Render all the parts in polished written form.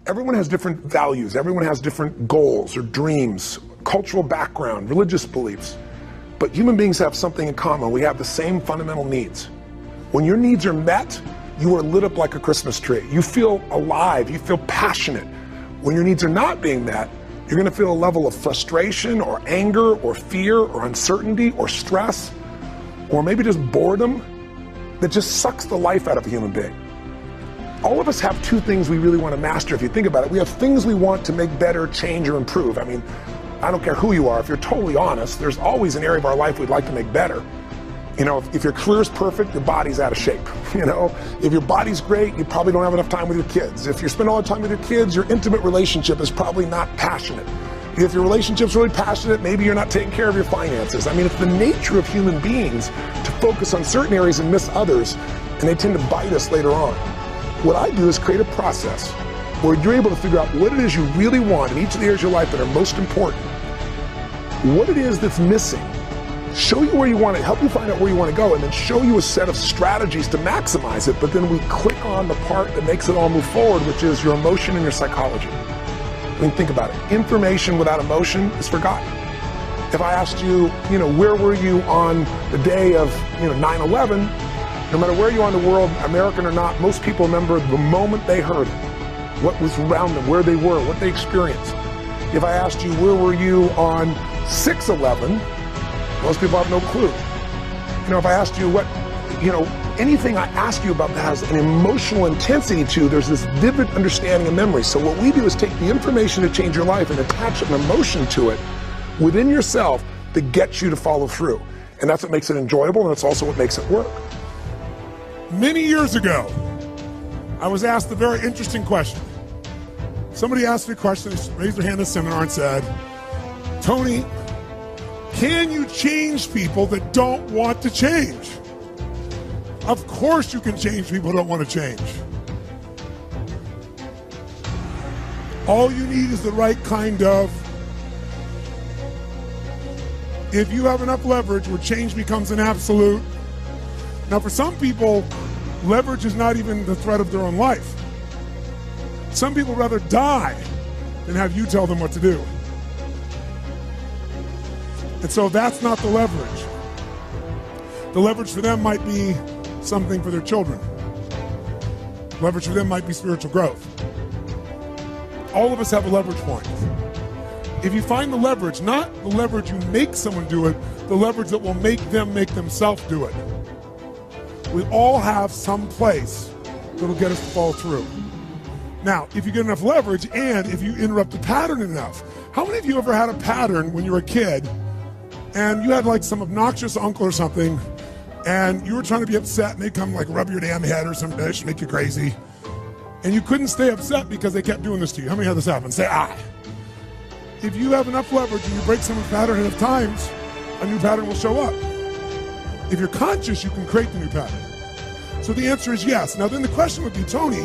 Everyone has different values. Everyone has different goals or dreams, cultural background, religious beliefs. But human beings have something in common. We have the same fundamental needs. When your needs are met, you are lit up like a Christmas tree. You feel alive. You feel passionate. When your needs are not being met, you're going to feel a level of frustration or anger or fear or uncertainty or stress or maybe just boredom that just sucks the life out of a human being. All of us have two things we really want to master. If you think about it, we have things we want to make better, change, or improve. I mean, I don't care who you are. If you're totally honest, there's always an area of our life we'd like to make better. You know, if your career's perfect, your body's out of shape. You know, if your body's great, you probably don't have enough time with your kids. If you spend all the time with your kids, your intimate relationship is probably not passionate. If your relationship's really passionate, maybe you're not taking care of your finances. I mean, it's the nature of human beings to focus on certain areas and miss others, and they tend to bite us later on. What I do is create a process where you're able to figure out what it is you really want in each of the areas of your life that are most important, what it is that's missing, show you where you want to, help you find out where you want to go, and then show you a set of strategies to maximize it. But then we click on the part that makes it all move forward, which is your emotion and your psychology. I mean, think about it. Information without emotion is forgotten. If I asked you, where were you on the day of, 9/11, no matter where you are in the world, American or not, most people remember the moment they heard it, what was around them, where they were, what they experienced. If I asked you, where were you on 6/11, most people have no clue. If I asked you anything I ask you about that has an emotional intensity to, there's this vivid understanding of memory. So what we do is take the information to change your life and attach an emotion to it within yourself that gets you to follow through. And that's what makes it enjoyable, and it's also what makes it work. Many years ago, I was asked a very interesting question. Somebody asked me a question, they raised their hand in a seminar and said, Tony, can you change people that don't want to change? Of course you can change people who don't want to change. All you need is the right kind of, if you have enough leverage where change becomes an absolute. Now for some people, leverage is not even the threat of their own life. Some people rather die than have you tell them what to do. And so that's not the leverage. The leverage for them might be something for their children. Leverage for them might be spiritual growth. All of us have a leverage point. If you find the leverage, not the leverage you make someone do it, the leverage that will make them make themselves do it. We all have some place that'll get us to follow through. Now, if you get enough leverage and if you interrupt the pattern enough, how many of you ever had a pattern when you were a kid and you had like some obnoxious uncle or something and you were trying to be upset and they'd come like rub your damn head or some bitch, make you crazy, and you couldn't stay upset because they kept doing this to you? How many had this happen? Say, If you have enough leverage and you break someone's pattern enough times, a new pattern will show up. If you're conscious, you can create the new pattern. So the answer is yes. Now then the question would be, Tony,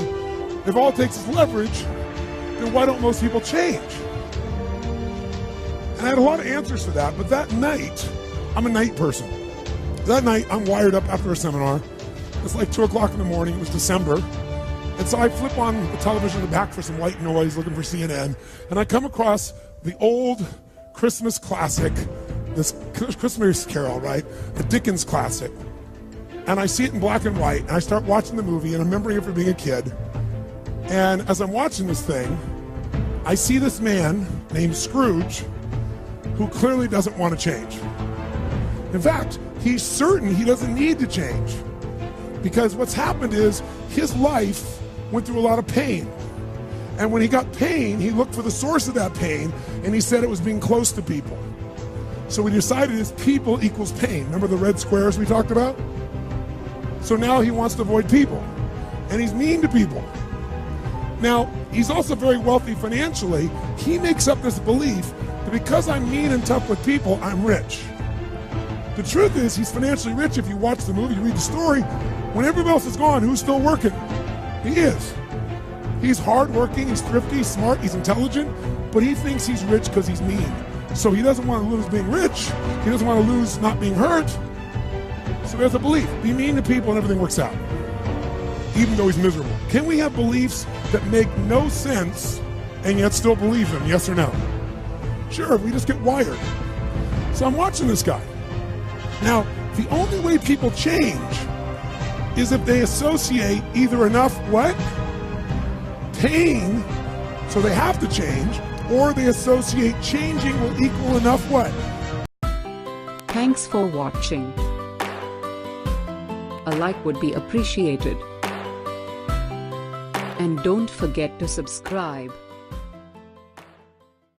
if all it takes is leverage, then why don't most people change? And I had a lot of answers for that, but that night, I'm a night person. That night, I'm wired up after a seminar. It's like 2 o'clock in the morning, it was December. And so I flip on the television in the back for some white noise, looking for CNN, and I come across the old Christmas classic, this Christmas Carol, right? A Dickens classic. And I see it in black and white, and I start watching the movie, and I'm remembering it from being a kid. And as I'm watching this thing, I see this man named Scrooge who clearly doesn't want to change. In fact, he's certain he doesn't need to change because what's happened is his life went through a lot of pain. And when he got pain, he looked for the source of that pain, and he said it was being close to people. So we decided is people equals pain. Remember the red squares we talked about? So now he wants to avoid people, and he's mean to people. Now, he's also very wealthy financially. He makes up this belief that because I'm mean and tough with people, I'm rich. The truth is, he's financially rich. If you watch the movie, you read the story, when everybody else is gone, who's still working? He is. He's hardworking, he's thrifty, he's smart, he's intelligent, but he thinks he's rich because he's mean. So he doesn't want to lose being rich. He doesn't want to lose not being hurt. So there's a belief. Be mean to people and everything works out. Even though he's miserable. Can we have beliefs that make no sense and yet still believe them? Yes or no? Sure, we just get wired. So I'm watching this guy. Now, the only way people change is if they associate either enough what? Pain, so they have to change, or they associate changing will equal enough what? Thanks for watching. A like would be appreciated. And don't forget to subscribe.